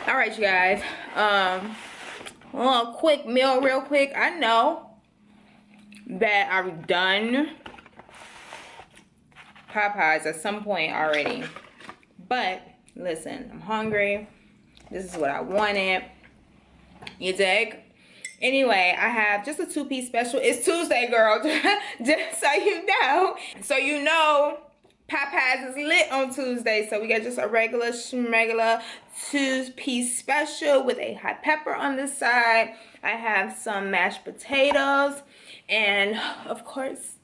All right, you guys. A little quick meal, real quick. I know that I've done Popeyes at some point already, but listen, I'm hungry. This is what I wanted. You dig? Anyway, I have just a 2-piece special. It's Tuesday, girl. Just so you know. So you know, Popeyes is lit on Tuesday. So we got just a regular schmegular 2-piece special with a hot pepper on the side. I have some mashed potatoes and of course,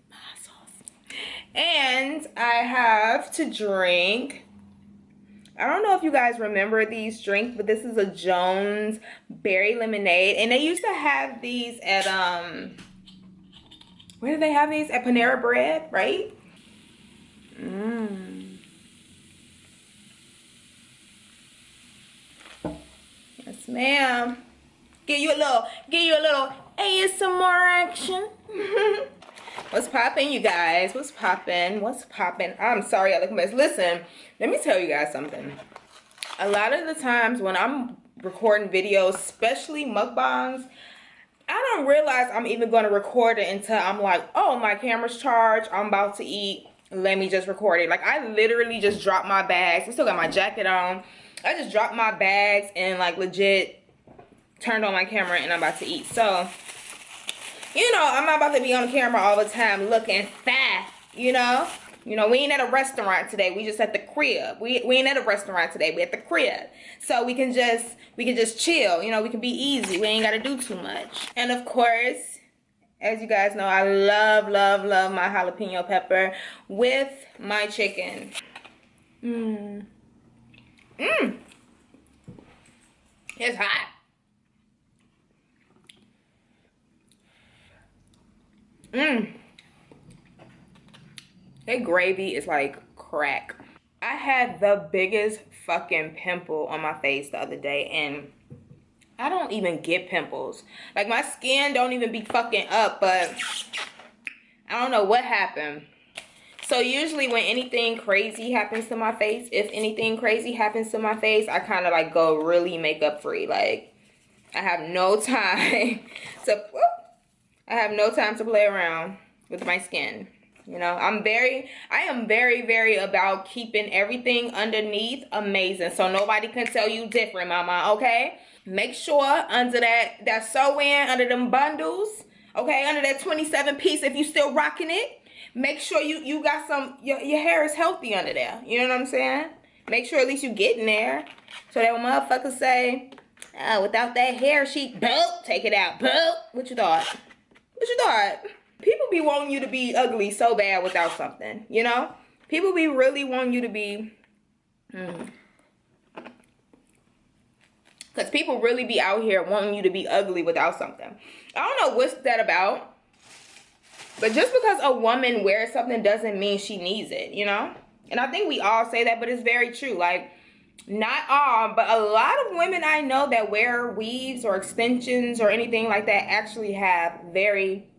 hot sauce. And I have to drink. I don't know if you guys remember these drinks, but this is a Jones berry lemonade. And they used to have these at, where did they have these? At Panera Bread, right? Yes, ma'am. Give you a little ASMR action. What's poppin', you guys? What's poppin'? What's poppin'? I'm sorry, I look a mess. Listen, let me tell you guys something. A lot of the times when I'm recording videos, especially mukbangs, I don't realize I'm even going to record it until I'm like, oh, my camera's charged. I'm about to eat. Let me just record it. Like, I literally just dropped my bags. I still got my jacket on. I just dropped my bags and, like, legit turned on my camera and I'm about to eat. So, you know, I'm not about to be on camera all the time looking fat, you know? You know, we ain't at a restaurant today. We just at the crib. We ain't at a restaurant today. We at the crib. So we can just chill. You know, we can be easy. We ain't got to do too much. And of course, as you guys know, I love, love, love my jalapeno pepper with my chicken. It's hot. That gravy is like crack. I had the biggest fucking pimple on my face the other day, and I don't even get pimples. Like, my skin don't even be fucking up, but I don't know what happened. So usually when anything crazy happens to my face, if anything crazy happens to my face, I kind of like go really makeup free. Like, I have no time to play around with my skin. You know, I am very, very about keeping everything underneath amazing. So nobody can tell you different, mama, okay? Make sure under that sew-in, under them bundles, okay? Under that 27-piece, if you still rocking it, make sure you got some, your hair is healthy under there. You know what I'm saying? Make sure at least you get in there. So that when motherfuckers say, oh, without that hair sheet, boop, take it out, boop. What you thought? What you thought? People be wanting you to be ugly so bad without something, you know? People be really wanting you to be... Because people really be out here wanting you to be ugly without something. I don't know what's that about. But just because a woman wears something doesn't mean she needs it, you know? And I think we all say that, but it's very true. Like, not all, but a lot of women I know that wear weaves or extensions or anything like that actually have very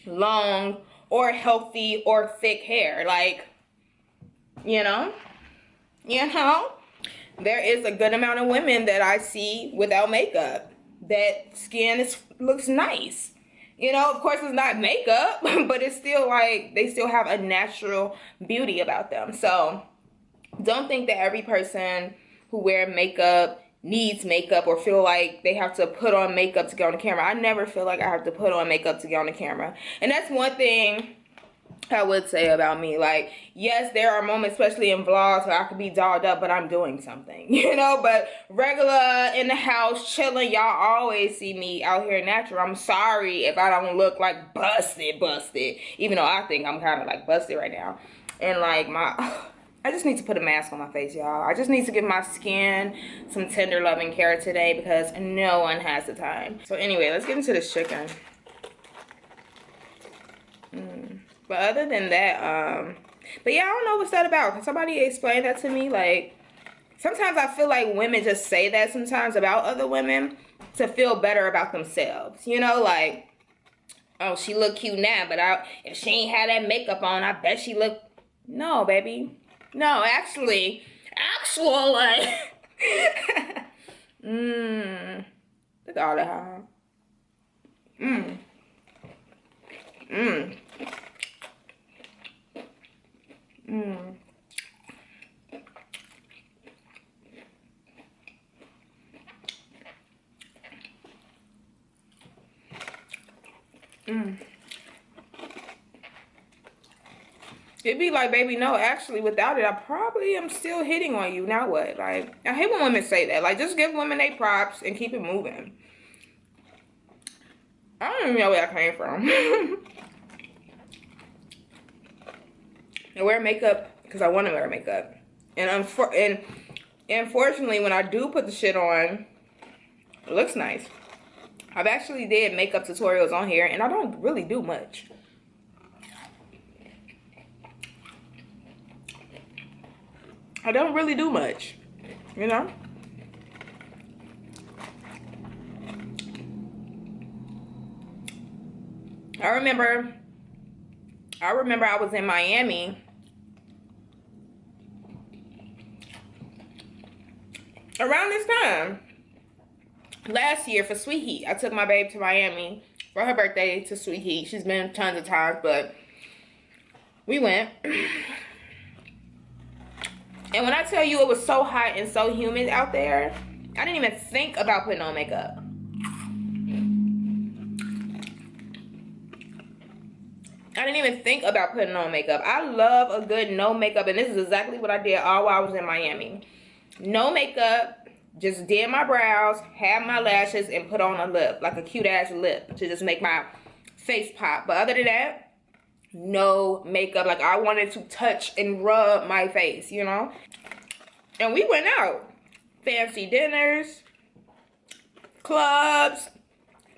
long or healthy or thick hair. Like, you know, there is a good amount of women that I see without makeup that skin looks nice. You know, of course it's not makeup, but it's still like they still have a natural beauty about them. So don't think that every person who wear makeup needs makeup or feel like they have to put on makeup to get on the camera. I never feel like I have to put on makeup to get on the camera. And that's one thing I would say about me. Like, yes, there are moments, especially in vlogs, where I could be dolled up, but I'm doing something, you know? But regular, in the house, chilling, y'all always see me out here natural. I'm sorry if I don't look like busted, even though I think I'm kind of like busted right now. And like I just need to put a mask on my face, y'all. I just need to give my skin some tender loving care today because no one has the time. So anyway, let's get into this chicken. But other than that, but yeah, I don't know what's that about. Can somebody explain that to me? Like, sometimes I feel like women just say that sometimes about other women to feel better about themselves. You know, like, oh, she look cute now, but if she ain't had that makeup on, I bet she look... No, baby. No, actually, Mmm. Look at all that, huh? Mmm. Mmm. Mmm. Mmm. It'd be like, baby, no, actually, without it, I probably am still hitting on you. Now what? Like, I hate when women say that. Like, just give women their props and keep it moving. I don't even know where that came from. I wear makeup because I want to wear makeup. And unfortunately, when I do put the shit on, it looks nice. I've actually did makeup tutorials on here, and I don't really do much. I don't really do much, you know? I remember I was in Miami around this time last year for Sweet Heat. I took my babe to Miami for her birthday to Sweet Heat. She's been tons of times, but we went. And when I tell you it was so hot and so humid out there, I didn't even think about putting on makeup. I didn't even think about putting on makeup. I love a good no makeup, and this is exactly what I did all while I was in Miami. No makeup, just did my brows, had my lashes, and put on a lip, like a cute ass lip to just make my face pop. But other than that, no makeup. Like, I wanted to touch and rub my face, you know? And we went out. Fancy dinners, clubs,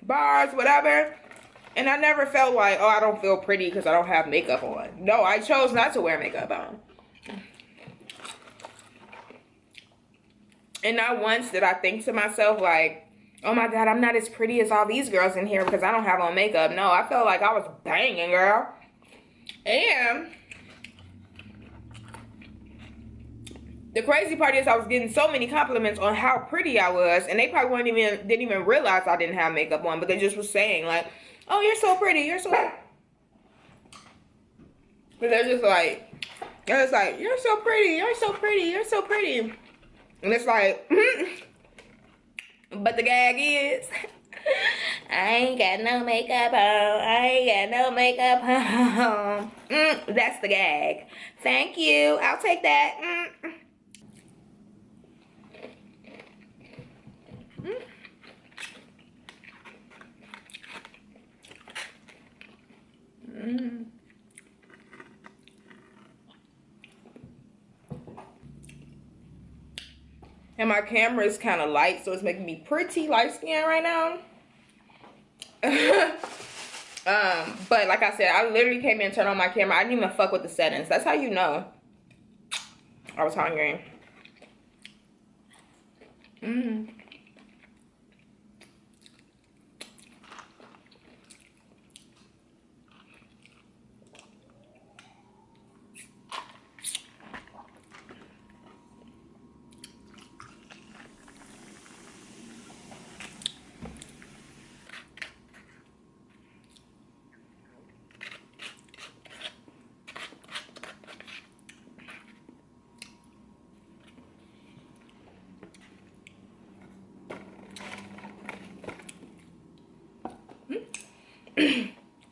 bars, whatever. And I never felt like, oh, I don't feel pretty because I don't have makeup on. No, I chose not to wear makeup on. And not once did I think to myself, like, oh my God, I'm not as pretty as all these girls in here because I don't have on makeup. No, I felt like I was banging, girl. And the crazy part is I was getting so many compliments on how pretty I was, and they probably didn't even realize I didn't have makeup on, but they just was saying like, oh, you're so pretty, you're so, but they're just like, you're so pretty, you're so pretty, you're so pretty. And it's like, but the gag is, I ain't got no makeup on. I ain't got no makeup on. That's the gag. Thank you. I'll take that. And my camera is kind of light, so it's making me pretty light skinned right now. But like I said, I literally came in and turned on my camera. I didn't even fuck with the settings. That's how you know I was hungry.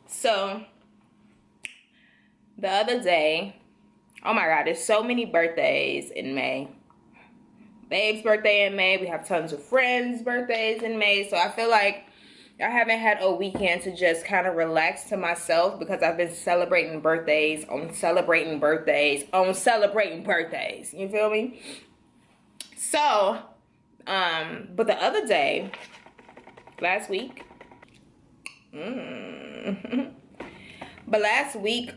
So the other day, oh my God, there's so many birthdays in May. Babe's birthday in May. We have tons of friends' birthdays in May. So I feel like I haven't had a weekend to just kind of relax to myself because I've been celebrating birthdays on celebrating birthdays on celebrating birthdays. You feel me? So, but the other day, last week, but last week,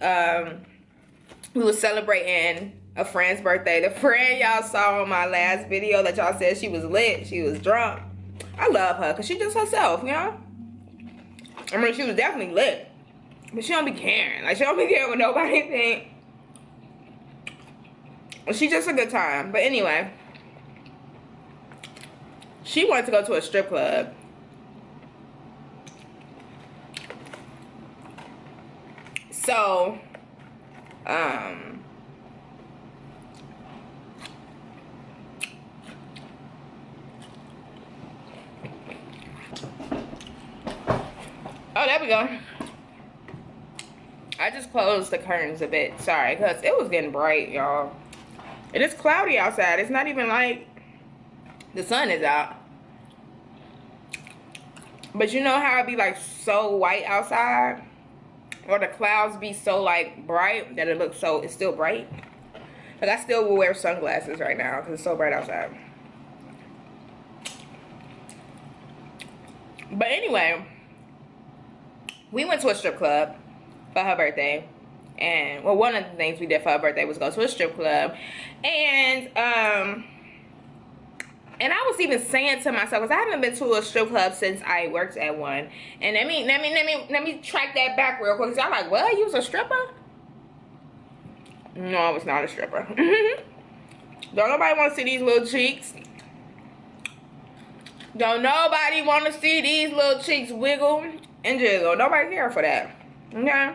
we were celebrating a friend's birthday. The friend y'all saw on my last video that y'all said she was lit, she was drunk. I love her because she just herself, you know? I mean, she was definitely lit, but she don't be caring. Like, she don't be caring what nobody think. She just a good time. But anyway, she wanted to go to a strip club. So, oh, there we go. I just closed the curtains a bit. Sorry, because it was getting bright, y'all. It is cloudy outside. It's not even like the sun is out. But you know how it be like so white outside? Or the clouds be so like bright that it looks so, it's still bright. Like I still will wear sunglasses right now because it's so bright outside. But anyway, we went to a strip club for her birthday. And well, one of the things we did for her birthday was go to a strip club. And I was even saying to myself, because I haven't been to a strip club since I worked at one. And let me track that back real quick. So I'm like, what? You was a stripper? No, I was not a stripper. Don't nobody want to see these little cheeks. Don't nobody want to see these little cheeks wiggle and jiggle. Nobody care for that. Okay?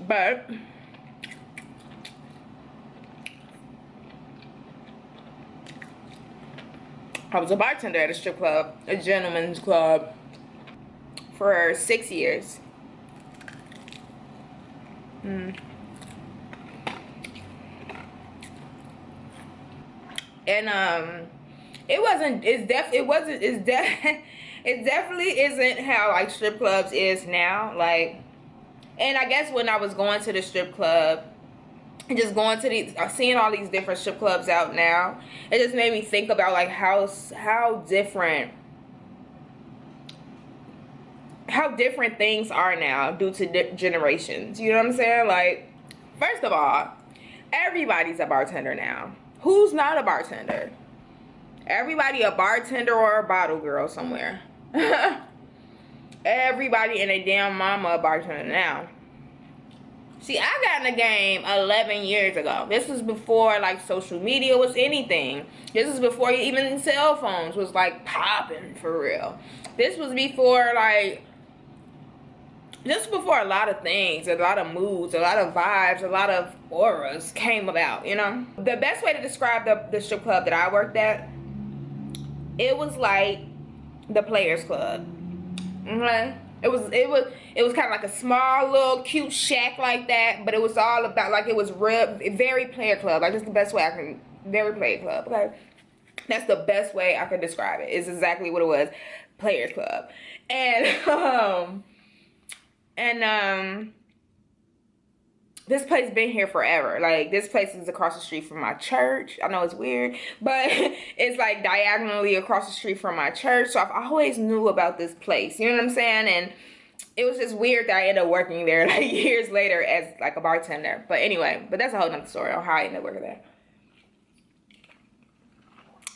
But I was a bartender at a strip club, a gentleman's club, for 6 years. And it definitely isn't how like strip clubs is now. Like, and I guess when I was going to the strip club and just going to these, seeing all these different strip clubs out now, it just made me think about like how different things are now due to generations. You know what I'm saying? Like, first of all, everybody's a bartender now. Who's not a bartender? Everybody a bartender or a bottle girl somewhere. Everybody and a damn mama a bartender now. See, I got in the game 11 years ago. This was before like social media was anything. This was before even cell phones was like popping for real. This was before like, just before a lot of things, a lot of moods, a lot of vibes, a lot of auras came about, you know? The best way to describe the strip club that I worked at, it was like the Players Club. Okay? It was kind of like a small little cute shack like that, but it was all about like, it was real, very player club. Like, that's the best way I can, very player club. Okay? That's the best way I can describe it. It's exactly what it was, Players Club. And this place been here forever. Like, this place is across the street from my church. I know it's weird, but it's like diagonally across the street from my church. So I've always knew about this place. You know what I'm saying? And it was just weird that I ended up working there like years later as like a bartender. But anyway, but that's a whole nother story on how I ended up working there.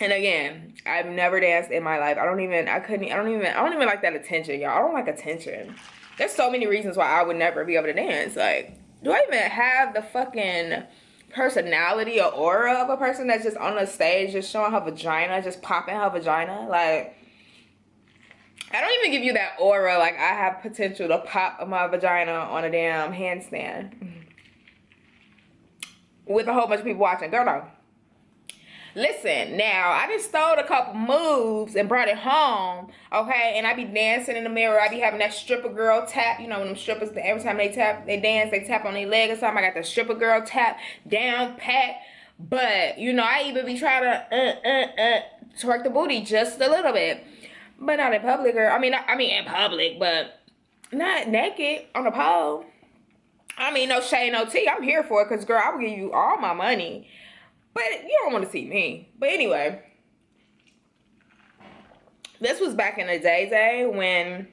And again, I've never danced in my life. I don't even like that attention, y'all. I don't like attention. There's so many reasons why I would never be able to dance. Like, do I even have the fucking personality or aura of a person that's just on the stage just showing her vagina, just popping her vagina? Like, I don't even give you that aura like I have potential to pop my vagina on a damn handstand with a whole bunch of people watching. Girl, no. Listen, now, I just stole a couple moves and brought it home, okay? And I be dancing in the mirror. I be having that stripper girl tap. You know, when them strippers, every time they dance, they tap on their leg or something. I got the stripper girl tap down pat. But, you know, I even be trying to twerk the booty just a little bit. But not in public, girl. I mean in public, but not naked on a pole. I mean, no shade, no tea. I'm here for it because, girl, I will give you all my money. But you don't want to see me. But anyway, this was back in the day when,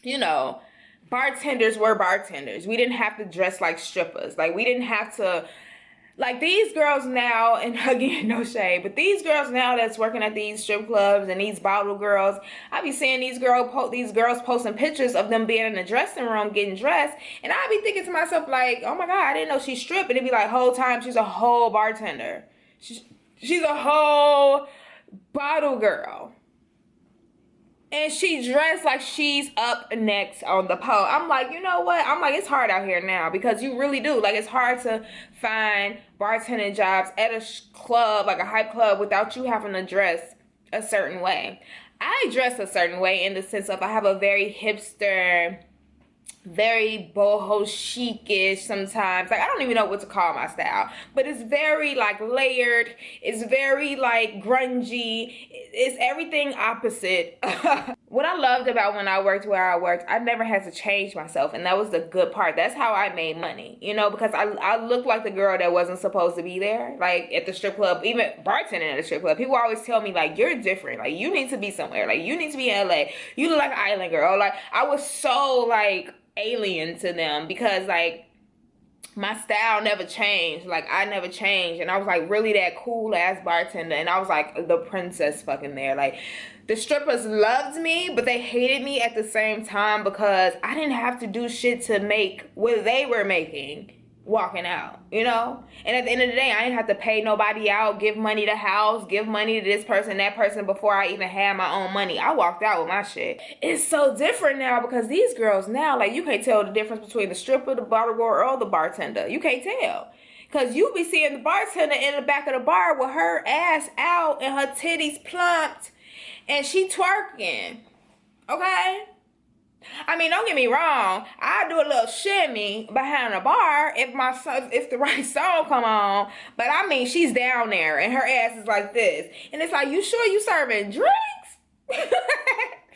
you know, bartenders were bartenders. We didn't have to dress like strippers. Like, we didn't have to Like these girls now, and again, no shade, but these girls now that's working at these strip clubs and these bottle girls, I be seeing these girls posting pictures of them being in the dressing room getting dressed, and I be thinking to myself like, oh my God, I didn't know she stripped. And it be like, whole time she's a whole bartender. She's a whole bottle girl. And she dressed like she's up next on the pole. I'm like, you know what? I'm like, it's hard out here now because you really do. Like, it's hard to find bartending jobs at a club, like a hype club, without you having to dress a certain way. I dress a certain way in the sense of I have a very hipster, very boho chic-ish sometimes. Like, I don't even know what to call my style, but it's very like layered, it's very like grungy, it's everything opposite. What I loved about when I worked where I worked, I never had to change myself, and that was the good part. That's how I made money, you know, because I looked like the girl that wasn't supposed to be there, like at the strip club, even bartending at a strip club. People always tell me like, you're different, like you need to be somewhere, like you need to be in LA, you look like an island girl. Like I was so like alien to them because like my style never changed. Like I never changed, and I was like really that cool ass bartender, and I was like the princess fucking there. Like the strippers loved me, but they hated me at the same time because I didn't have to do shit to make what they were making walking out, you know? And at the end of the day, I didn't have to pay nobody out, give money to house, give money to this person, that person before I even had my own money. I walked out with my shit. It's so different now because these girls now, like you can't tell the difference between the stripper, the bottle girl, or the bartender. You can't tell. Because you be seeing the bartender in the back of the bar with her ass out and her titties plumped and she twerking. Okay? I mean, don't get me wrong. I do a little shimmy behind the bar if the right song come on. But I mean, she's down there and her ass is like this. And it's like, you sure you serving drinks?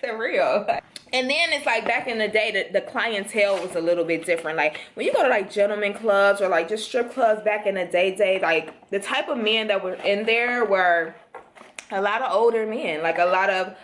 For real. And then it's like back in the day, the clientele was a little bit different. Like when you go to like gentleman clubs or like just strip clubs back in the day, like the type of men that were in there were a lot of older men. Like a lot of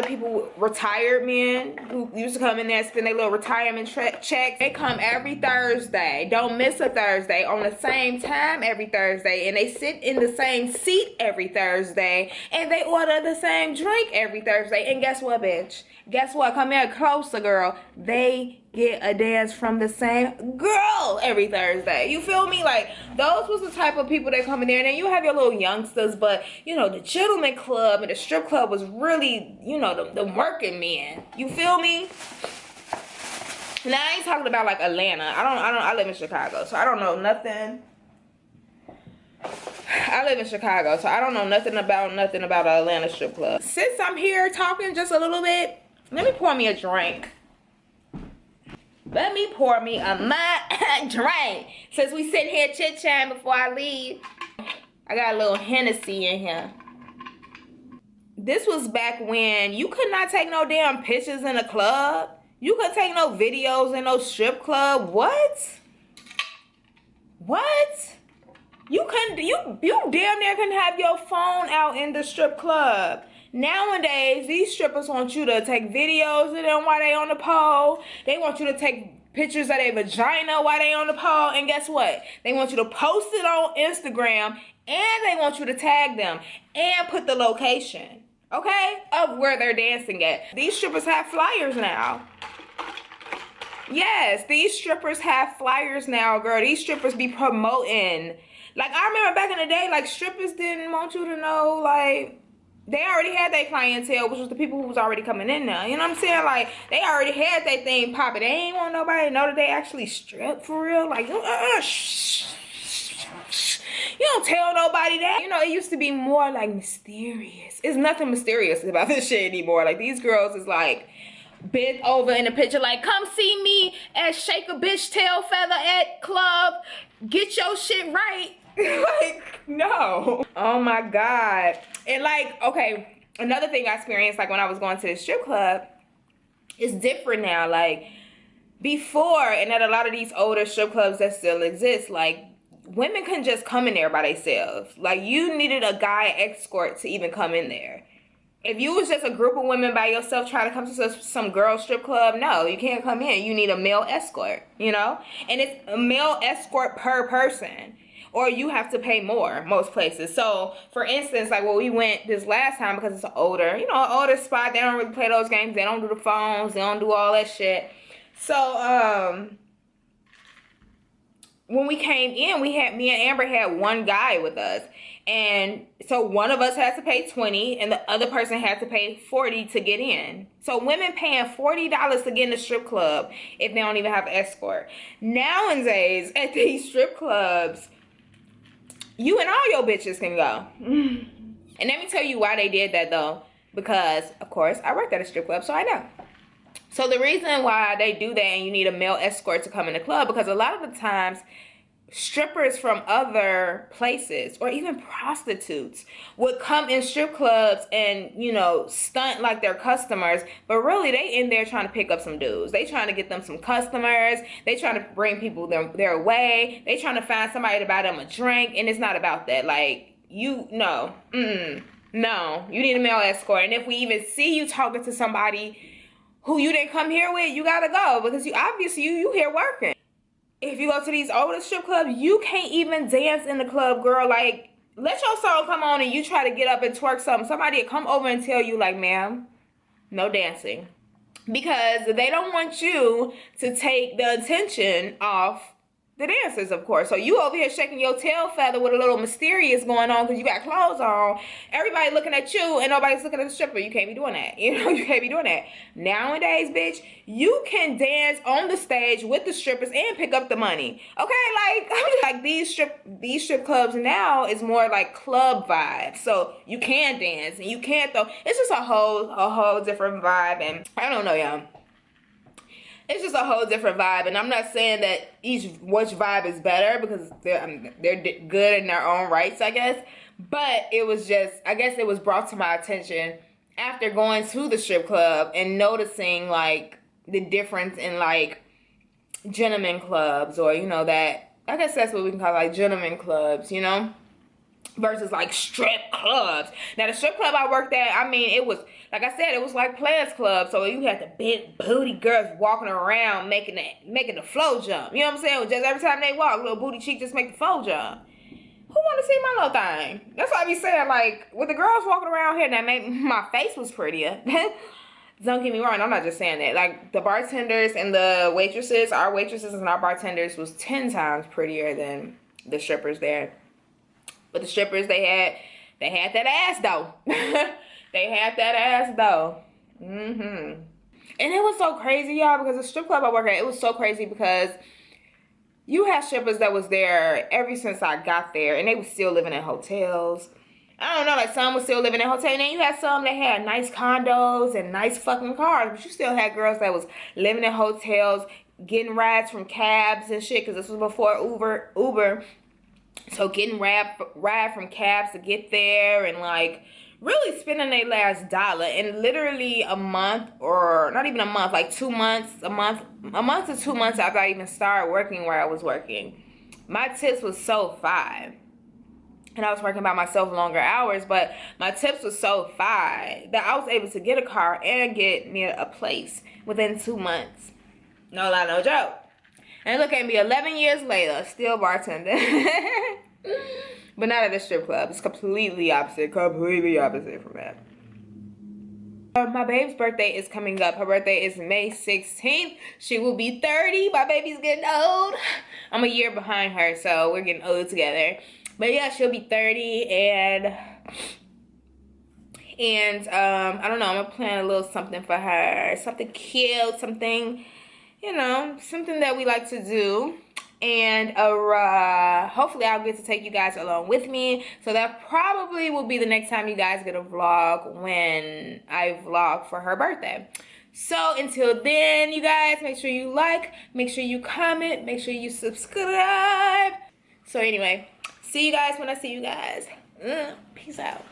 people, retired men who used to come in there and spend their little retirement checks. They come every Thursday. Don't miss a Thursday. On the same time every Thursday. And they sit in the same seat every Thursday. And they order the same drink every Thursday. And guess what, bitch? Guess what? Come here closer, girl. They get a dance from the same girl every Thursday. You feel me? Like, those was the type of people that come in there. And then you have your little youngsters, but, you know, the gentleman club and the strip club was really, you know, the working men. You feel me? Now, I ain't talking about, like, Atlanta. I live in Chicago, so I don't know nothing. I live in Chicago, so I don't know nothing about an Atlanta strip club. Since I'm here talking just a little bit, let me pour me a drink. Let me pour me a drink. Since we sitting here chit-chatting before I leave, I got a little Hennessy in here. This was back when you could not take no damn pictures in a club. You couldn't take no videos in no strip club. What? What? You couldn't, you damn near couldn't have your phone out in the strip club. Nowadays, these strippers want you to take videos of them while they on the pole. They want you to take pictures of their vagina while they on the pole. And guess what? They want you to post it on Instagram, and they want you to tag them and put the location, okay, of where they're dancing at. These strippers have flyers now. Yes, these strippers have flyers now, girl. These strippers be promoting. Like, I remember back in the day, like, strippers didn't want you to know, like, they already had their clientele, which was the people who was already coming in there. You know what I'm saying? Like, they already had their thing popping. They ain't want nobody to know that they actually strip for real. Like, shh. You don't tell nobody that. You know, it used to be more, like, mysterious. It's nothing mysterious about this shit anymore. Like, these girls is, like, bent over in the picture, like, come see me at Shake a Bitch Tail Feather at Club. Get your shit right. Like, no. Oh my God. And like, okay, another thing I experienced, like when I was going to the strip club, it's different now. Like before, and at a lot of these older strip clubs that still exist, like women couldn't just come in there by themselves. Like you needed a guy escort to even come in there. If you was just a group of women by yourself trying to come to some girl strip club, no, you can't come in. You need a male escort, you know? And it's a male escort per person. Or you have to pay more, most places. So, for instance, like when we went this last time, because it's an older, you know, older spot, they don't really play those games. They don't do the phones. They don't do all that shit. So, when we came in, me and Amber had one guy with us. And so one of us has to pay $20 and the other person has to pay $40 to get in. So women paying $40 to get in the strip club if they don't even have an escort. Nowadays, at these strip clubs, you and all your bitches can go. And let me tell you why they did that though. Because, of course, I worked at a strip club, so I know. So the reason why they do that and you need a male escort to come in the club, because a lot of the times strippers from other places or even prostitutes would come in strip clubs and, you know, stunt like they're customers, but really they in there trying to pick up some dudes. They trying to get them some customers. They trying to bring people their way. They trying to find somebody to buy them a drink, and it's not about that. Like, no, you need a male escort. And if we even see you talking to somebody who you didn't come here with, you gotta go, because you obviously you here working. If you go to these older strip clubs, you can't even dance in the club, girl. Like, let your song come on and you try to get up and twerk something. Somebody will come over and tell you, like, ma'am, no dancing. Because they don't want you to take the attention off the dancers, of course. So you over here shaking your tail feather with a little mysterious going on because you got clothes on. Everybody looking at you and nobody's looking at the stripper. You can't be doing that. You know, you can't be doing that. Nowadays, bitch, you can dance on the stage with the strippers and pick up the money. Okay, like these strip clubs now is more like club vibes. So you can dance and you can throw. It's just a whole different vibe, and I don't know, y'all. It's just a whole different vibe, and I'm not saying that which vibe is better, because they're good in their own rights, I guess. But it was just, I guess it was brought to my attention after going to the strip club and noticing, like, the difference in, like, gentlemen clubs, or, you know, that, I guess that's what we can call, like, gentlemen clubs, you know, versus, like, strip clubs. Now, the strip club I worked at, I mean, it was, like I said, it was like Players Club. So you had the big booty girls walking around making the flow jump. You know what I'm saying? Just every time they walk, little booty cheek just make the flow jump. Who want to see my little thing? That's what I be saying. Like, with the girls walking around here, that made my face was prettier. Don't get me wrong, I'm not just saying that. Like, the bartenders and the waitresses, our waitresses and our bartenders was 10 times prettier than the strippers there. But the strippers, they had that ass though. They had that ass though. And it was so crazy, y'all, because the strip club I work at, it was so crazy because you had strippers that was there ever since I got there, and they were still living in hotels. I don't know, like some was still living in hotels, and then you had some that had nice condos and nice fucking cars, but you still had girls that was living in hotels, getting rides from cabs and shit, because this was before Uber. So getting ride from cabs to get there, and like really spending their last dollar. And literally a month, or not even a month, like 2 months, a month to 2 months after I even started working where I was working, my tips was so fire. And I was working by myself longer hours, but my tips was so fire that I was able to get a car and get me a place within 2 months. No lie, no joke. And look at me, 11 years later, still bartending. But not at a strip club. It's completely opposite from that. My babe's birthday is coming up. Her birthday is May 16th. She will be 30. My baby's getting old. I'm a year behind her, so we're getting old together. But yeah, she'll be 30, and I don't know, I'm gonna plan a little something for her. Something cute, something, you know, something that we like to do. And hopefully I'll get to take you guys along with me. So that probably will be the next time you guys get a vlog, when I vlog for her birthday. So until then, you guys, make sure you like, make sure you comment, make sure you subscribe. So anyway, see you guys when I see you guys. Peace out.